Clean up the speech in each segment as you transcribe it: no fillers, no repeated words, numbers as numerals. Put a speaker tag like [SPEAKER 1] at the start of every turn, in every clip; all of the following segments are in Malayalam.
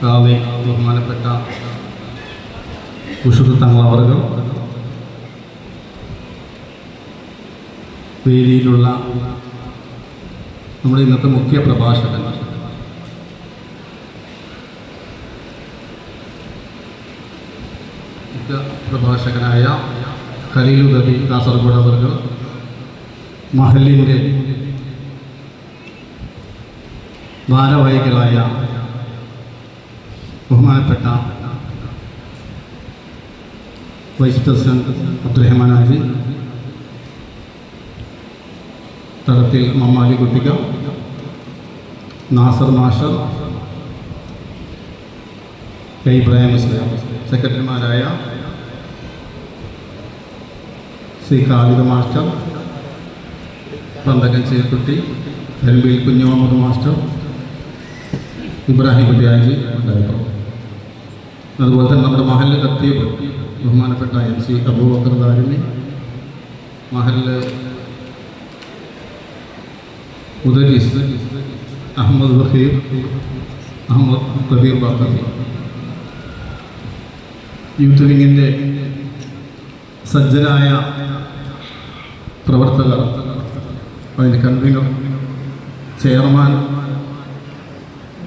[SPEAKER 1] ബഹുമാനപ്പെട്ട ഉഷുദ് തങ്ങളവർകൾ, വേദിയിലുള്ള നമ്മുടെ ഇന്നത്തെ മുഖ്യ പ്രഭാഷകൻ പ്രഭാഷകനായ ഖലീലുദബി കാസർഗോഡ് അവർകൾ, മഹലിൻ്റെ ഭാരവാഹികളായ ബഹുമാനപ്പെട്ട വൈസ് പ്രസിഡന്റ് അബ്ദുറഹ്മാൻ ഹാജി, തടത്തിൽ മമ്മാലി കുട്ടിക, നാസർ മാഷർ, ഇബ്രാഹിം ഇസ്ലാം, സെക്രട്ടറിമാരായ ശ്രീ ഖാലിദ് മാസ്റ്റർ, പന്തകൻ ചേർക്കുട്ടി, കരിമ്പിൽ കുഞ്ഞു മുഹമ്മദ് മാസ്റ്റർ, ഇബ്രാഹിം കുട്ടിയാജി ഉണ്ടായിരുന്നു. അതുപോലെ തന്നെ നമ്മുടെ മഹല്ല് ഖത്തീബ് ബഹുമാനപ്പെട്ട MC അബൂബക്കർ ദാരിമി, മഹല്ല് മുദരിസ് അഹമ്മദ് ബഖീർ, അഹമ്മദ് കബീർ ബാക്കറി, യൂത്ത് വിങ്ങിൻ്റെ സജ്ജനായ പ്രവർത്തകർ, അതിൻ്റെ convener chairman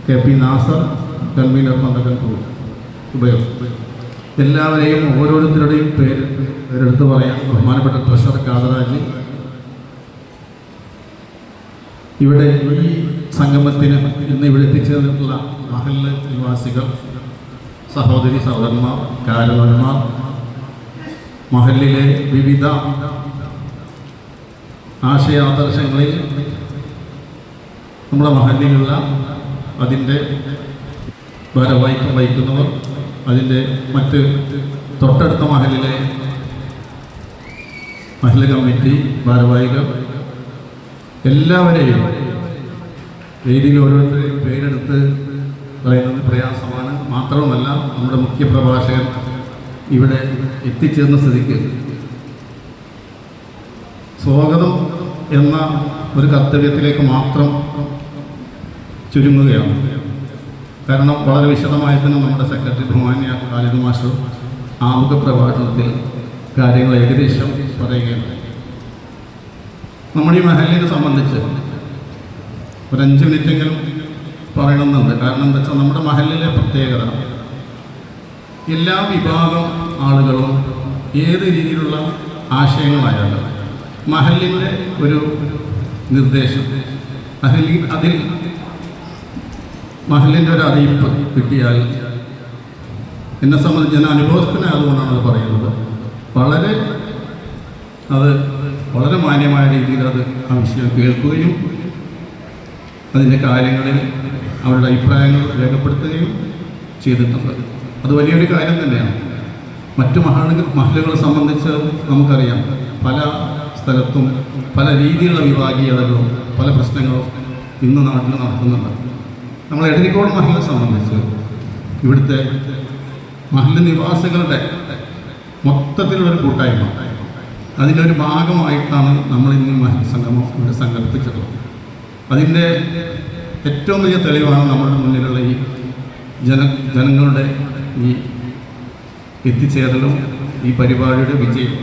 [SPEAKER 1] KP Nasar, convener പന്തകൻ ഉബയോ, എല്ലാവരെയും ഓരോരുത്തരുടെയും പേരെടുത്ത് പറയാം. ബഹുമാനപ്പെട്ട ട്രഷറർ കാദറാജി, ഇവിടെ ഈ സംഗമത്തിന് ഇന്ന് ഇവിടെ എത്തിച്ചേർന്നിട്ടുള്ള മഹല്ല് നിവാസികൾ, സഹോദരി സഹോദരന്മാർ, കാരണവന്മാർ, മഹല്ലിലെ വിവിധ ആശയാദർശങ്ങളിൽ നമ്മുടെ മഹല്ലിലുള്ള അതിൻ്റെ ഭാരവാഹിത്വം വഹിക്കുന്നവർ, അതിൻ്റെ മറ്റ് തൊട്ടടുത്ത മഹല്ലിലെ മഹല്ല് കമ്മിറ്റി ഭാരവാഹികൾ, എല്ലാവരെയും വേദിയിൽ ഓരോരുത്തരെയും പേരെടുത്ത് പറയുന്നത് പ്രയാസമാണ്. മാത്രവുമല്ല, നമ്മുടെ മുഖ്യ പ്രഭാഷകൻ ഇവിടെ എത്തിച്ചേർന്ന സ്ഥിതിക്ക് സ്വാഗതം എന്ന ഒരു കർത്തവ്യത്തിലേക്ക് മാത്രം ചുരുങ്ങുകയാണ്. കാരണം വളരെ വിശദമായി തന്നെ നമ്മുടെ സെക്രട്ടറി ബഹുമാന്യ ഖാലിദ് മാസ്റ്റർ ആമുഖ പ്രഭാഷണത്തിൽ കാര്യങ്ങൾ ഏകദേശം പറയുകയുണ്ടായി. നമ്മുടെ ഈ മഹല്ലിനെ സംബന്ധിച്ച് ഒരു 5 മിനിറ്റെങ്കിലും പറയണമെന്നുണ്ട്. കാരണം എന്താ വെച്ചാൽ നമ്മുടെ മഹല്ലിലെ പ്രത്യേകത, എല്ലാ വിഭാഗം ആളുകളും ഏത് രീതിയിലുള്ള ആശയങ്ങളായാലും മഹല്ലിൻ്റെ ഒരു നിർദ്ദേശം, അതിൽ മഹല്ലിൻ്റെ ഒരു അറിയിപ്പ് കിട്ടിയാൽ, എന്നെ സംബന്ധിച്ച് ഞാൻ അനുഭവസ്ഥനായതുകൊണ്ടാണ് അത് പറയുന്നത്, വളരെ മാന്യമായ രീതിയിൽ അത് ആ വിഷയം കേൾക്കുകയും അതിൻ്റെ കാര്യങ്ങളിൽ അവരുടെ അഭിപ്രായങ്ങൾ രേഖപ്പെടുത്തുകയും ചെയ്തിട്ടുണ്ട്. അത് വലിയൊരു കാര്യം തന്നെയാണ്. മറ്റു മഹല്ലുകളെ സംബന്ധിച്ച് നമുക്കറിയാം, പല സ്ഥലത്തും പല രീതിയിലുള്ള വിഭാഗീയതകളും പല പ്രശ്നങ്ങളും ഇന്ന് നാട്ടിൽ നടക്കുന്നുണ്ട്. നമ്മൾ എടരിക്കോട് മഹല്ലിനെ സംബന്ധിച്ച് ഇവിടുത്തെ മഹല്ല് നിവാസികളുടെ മൊത്തത്തിലുള്ളൊരു കൂട്ടായ്മ, അതിൻ്റെ ഒരു ഭാഗമായിട്ടാണ് നമ്മൾ ഇന്ന് മഹല്ല് സംഗമം ഇവിടെ സംഘടിപ്പിച്ചിട്ടുള്ളത്. അതിൻ്റെ ഏറ്റവും വലിയ തെളിവാണ് നമ്മുടെ മുന്നിലുള്ള ഈ ജനങ്ങളുടെ ഈ എത്തിച്ചേരലും ഈ പരിപാടിയുടെ വിജയം.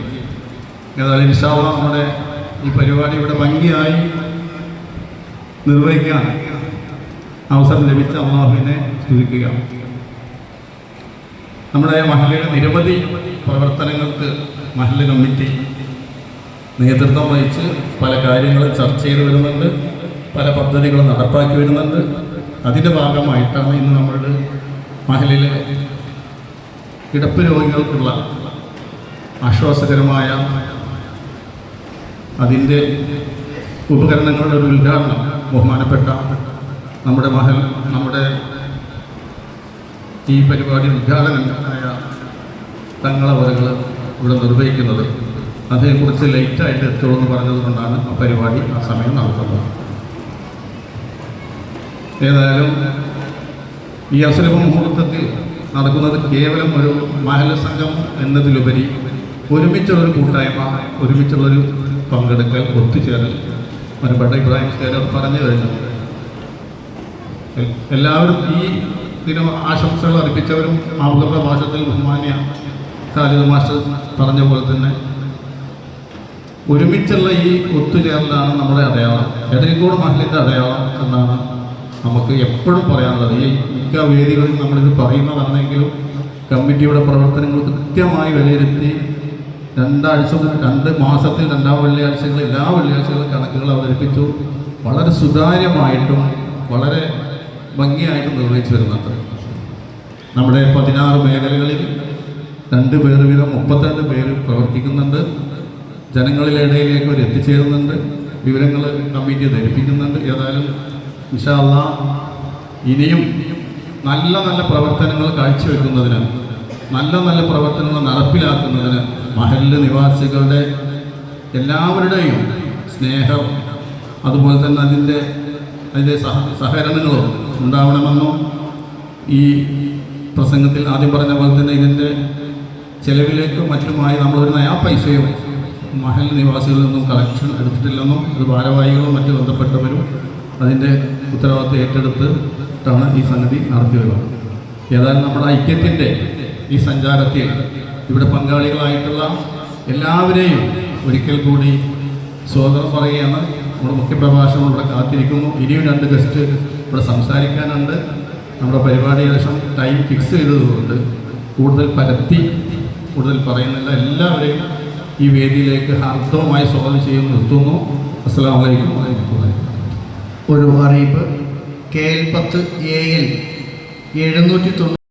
[SPEAKER 1] ഏതായാലും ഇൻഷാ അല്ലാഹ് നമ്മുടെ ഈ പരിപാടി ഇവിടെ ഭംഗിയായി നിർവഹിക്കാൻ അവസരം ലഭിച്ച അല്ലാഹുവിനെ സ്തുതിക്കുക. നമ്മുടെ മഹല്ലിലെ നിരവധി പ്രവർത്തനങ്ങൾക്ക് മഹല്ല് കമ്മിറ്റി നേതൃത്വം വഹിച്ച് പല കാര്യങ്ങളും ചർച്ച ചെയ്ത് വരുന്നുണ്ട്, പല പദ്ധതികളും നടപ്പാക്കി വരുന്നുണ്ട്. അതിൻ്റെ ഭാഗമായിട്ടാണ് ഇന്ന് നമ്മളുടെ മഹല്ലിലെ കിടപ്പ് രോഗികൾക്കുള്ള ആശ്വാസകരമായ അതിൻ്റെ ഉപകരണങ്ങളുടെ ഒരു ഉദ്ഘാടനം ബഹുമാനപ്പെട്ട നമ്മുടെ ഈ പരിപാടി ഉദ്ഘാടകനായ തങ്ങളവരുകൾ ഇവിടെ നിർവഹിക്കുന്നത്. അതേക്കുറിച്ച് ലേറ്റായിട്ട് എത്തുള്ളൂ എന്ന് പറഞ്ഞതുകൊണ്ടാണ് ആ പരിപാടി ആ സമയം നടത്തുന്നത്. ഏതായാലും ഈ അസുലഭ മുഹൂർത്തത്തിൽ നടക്കുന്നത് കേവലം ഒരു മഹല്ല് സംഘം എന്നതിലുപരി ഒരുമിച്ചുള്ളൊരു കൂട്ടായ്മ, ഒരുമിച്ചുള്ളൊരു പങ്കെടുക്കൽ, ഒത്തുചേരൽ. ബഹുമാനപ്പെട്ട ഇബ്രാഹിം സ്റ്റേലർ പറഞ്ഞു കഴിഞ്ഞു, എല്ലാവരും ഈ ഇതിന് ആശംസകൾ അർപ്പിച്ചവരും ആമുഖ പ്രഭാഷണത്തിൽ ബഹുമാന്യ ഖാലിദ് മാസ്റ്റർ പറഞ്ഞ പോലെ തന്നെ ഒരുമിച്ചുള്ള ഈ ഒത്തുചേരലാണ് നമ്മുടെ അടയാളം, എടരിക്കോട് മഹലിൻ്റെ അടയാളം എന്നാണ് നമുക്ക് എപ്പോഴും പറയാനുള്ളത്. ഈ മിക്ക വേദികളിൽ നമ്മളിത് പറയുന്നതാണെങ്കിലും കമ്മിറ്റിയുടെ പ്രവർത്തനങ്ങൾ കൃത്യമായി വിലയിരുത്തി 2 മാസത്തിൽ 2 വെള്ളിയാഴ്ചകൾ എല്ലാ വെള്ളിയാഴ്ചകളും കണക്കുകൾ അവതരിപ്പിച്ചു വളരെ സുതാര്യമായിട്ടും വളരെ ഭംഗിയായിട്ടും നിർവഹിച്ചു വരുന്നുണ്ട്. നമ്മുടെ 16 മേഖലകളിൽ 2 പേർ വീതം 32 പേര് പ്രവർത്തിക്കുന്നുണ്ട്. ജനങ്ങളിലിടയിലേക്ക് അവർ എത്തിച്ചേരുന്നുണ്ട്, വിവരങ്ങൾ കമ്മിറ്റി ധരിപ്പിക്കുന്നുണ്ട്. ഏതായാലും ഇൻഷാ അല്ലാഹ് ഇനിയും നല്ല നല്ല പ്രവർത്തനങ്ങൾ കാഴ്ചവെക്കുന്നതിന്, നല്ല നല്ല പ്രവർത്തനങ്ങൾ നടപ്പിലാക്കുന്നതിന് മഹല്ല് നിവാസികളുടെ എല്ലാവരുടെയും സ്നേഹം അതുപോലെ തന്നെ അതിൻ്റെ സഹകരണങ്ങളും ഉണ്ടാവണമെന്നും ഈ പ്രസംഗത്തിൽ ആദ്യം പറഞ്ഞ പോലെ തന്നെ ഇതിൻ്റെ ചെലവിലേക്ക് മറ്റുമായി നമ്മളൊരു നയാ പൈസയും മഹൽ നിവാസികളിൽ നിന്നും കളക്ഷൻ എടുത്തിട്ടില്ലെന്നും അത് ഭാരവാഹികളും മറ്റ് ബന്ധപ്പെട്ടവരും അതിൻ്റെ ഉത്തരവാദിത്വം ഏറ്റെടുത്തിട്ടാണ് ഈ സംഗതി നടത്തി വരുന്നത്. ഏതായാലും നമ്മുടെ ഐക്യത്തിൻ്റെ ഈ സഞ്ചാരത്തിൽ ഇവിടെ പങ്കാളികളായിട്ടുള്ള എല്ലാവരെയും ഒരിക്കൽ കൂടി സ്വാഗതം പറയുകയാണ്. നമ്മുടെ മുഖ്യപ്രഭാഷണം ഇവിടെ കാത്തിരിക്കുന്നു. ഇനിയും 2 ഗസ്റ്റ് ഇവിടെ സംസാരിക്കാനുണ്ട്. നമ്മുടെ പരിപാടി ഏകദേശം ടൈം ഫിക്സ് ചെയ്തതുകൊണ്ട് കൂടുതൽ പറയുന്നില്ല. എല്ലാവരെയും ഈ വേദിയിലേക്ക് ഹാർദവമായി സ്വാഗതം ചെയ്യുന്നു, നിർത്തുന്നു. അസ്സലാമു അലൈക്കും വറഹ്മത്തുള്ളാഹി.
[SPEAKER 2] ഒരു അറിയിപ്പ്. KL 10 AL 790